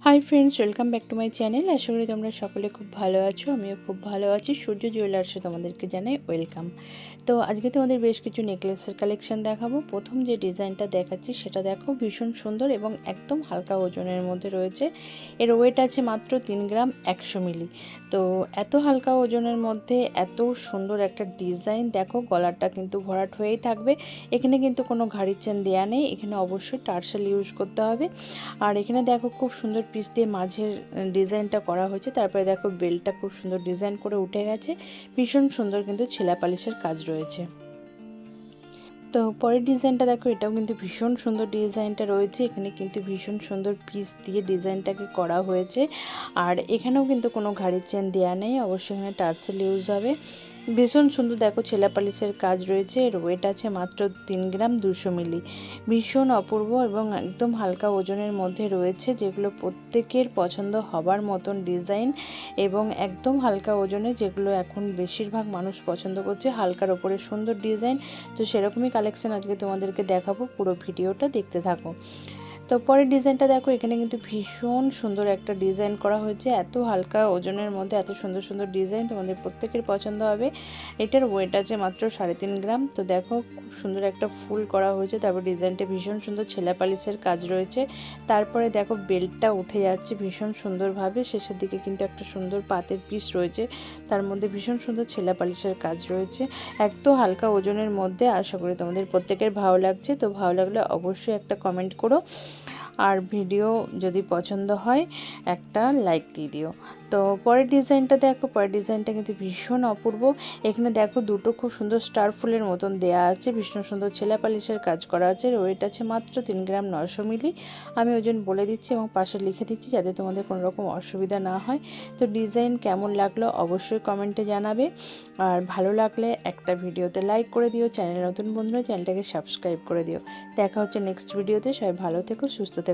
High friends, welcome back to my channel. আশা করি তোমরা সকলে খুব ভালো আছো। আমিও খুব ভালো আছি। সূর্য জুয়েলার্সে তোমাদেরকে জানাই ওয়েলকাম। তো আজকে তোমাদের বেশ কিছু নেকলেসের কালেকশন দেখাবো। প্রথম যে ডিজাইনটা দেখাচ্ছি সেটা দেখো, ভীষণ সুন্দর এবং একদম হালকা ওজনের মধ্যে রয়েছে। এর ওয়েট আছে মাত্র 3 গ্রাম 100 মিলি। তো এত হালকা ওজনের মধ্যে এত সুন্দর একটা ডিজাইন, দেখো গলাটা কিন্তু ভরাট হয়েই থাকবে। এখানে কিন্তু কোনো ঘাড়ির চেন দেওয়া নেই, এখানে অবশ্যই টার্সেল ইউজ করতে হবে। আর এখানে দেখো খুব সুন্দর পিস দিয়ে মাঝের ডিজাইনটা করা হয়েছে। তারপরে দেখো বেলটা খুব সুন্দর ডিজাইন করে উঠে গেছে। ভীষণ সুন্দর কিন্তু ছেলা পালিশের কাজ রয়েছে। তো পরের ডিজাইনটা দেখো, এটাও কিন্তু ভীষণ সুন্দর ডিজাইনটা রয়েছে। এখানে কিন্তু ভীষণ সুন্দর পিস দিয়ে ডিজাইনটাকে করা হয়েছে। আর এখানেও কিন্তু কোনো ঘাড়ির চেন দেওয়া নেই, অবশ্যই এখানে টার্সেল ইউজ হবে। ভীষণ সুন্দর দেখো ছেলা পালিশের কাজ রয়েছে। এর ওয়েট আছে মাত্র 3 গ্রাম 200 মিলি। ভীষণ অপূর্ব এবং একদম হালকা ওজনের মধ্যে রয়েছে, যেগুলো প্রত্যেকের পছন্দ হবার মতন ডিজাইন এবং একদম হালকা ওজনে, যেগুলো এখন বেশিরভাগ মানুষ পছন্দ করছে। হালকার ওপরে সুন্দর ডিজাইন। তো সেরকমই কালেকশন আজকে তোমাদেরকে দেখাবো, পুরো ভিডিওটা দেখতে থাকো। তো পরের ডিজাইনটা দেখো, এখানে কিন্তু ভীষণ সুন্দর একটা ডিজাইন করা হয়েছে। এত হালকা ওজনের মধ্যে এত সুন্দর সুন্দর ডিজাইন তোমাদের প্রত্যেকের পছন্দ হবে। এটার ওয়েট আছে মাত্র 3.5 গ্রাম। তো দেখো খুব সুন্দর একটা ফুল করা হয়েছে। তারপর ডিজাইনটা ভীষণ সুন্দর ছেলা পালিশের কাজ রয়েছে। তারপরে দেখো বেল্টটা উঠে যাচ্ছে ভীষণ সুন্দরভাবে। শেষের দিকে কিন্তু একটা সুন্দর পাতের পিস রয়েছে, তার মধ্যে ভীষণ সুন্দর ছেলা পালিশের কাজ রয়েছে। এত হালকা ওজনের মধ্যে। আশা করি তোমাদের প্রত্যেকের ভালো লাগছে। তো ভালো লাগলে অবশ্যই একটা কমেন্ট করো, আর ভিডিও যদি পছন্দ হয় একটা লাইক দিয়ে দিও। তো পরের ডিজাইনটা দেখো, পরের ডিজাইনটা কিন্তু ভীষণ অপূর্ব। এখানে দেখো দুটো খুব সুন্দর স্টার ফুলের মতন দেয়া আছে, ভীষণ সুন্দর ছেলা পালিশের কাজ করা আছে। ওয়েট আছে মাত্র 3 গ্রাম 900 মিলি। আমি ওজন বলে দিচ্ছি এবং পাশে লিখে দিচ্ছি যাতে তোমাদের কোনো রকম অসুবিধা না হয়। তো ডিজাইন কেমন লাগলো অবশ্যই কমেন্টে জানাবে। আর ভালো লাগলে একটা ভিডিওতে লাইক করে দিও। চ্যানেল নতুন বন্ধুরা চ্যানেলটাকে সাবস্ক্রাইব করে দিও। দেখা হচ্ছে নেক্সট ভিডিওতে। সবাই ভালো থেকো, সুস্থ থেকো।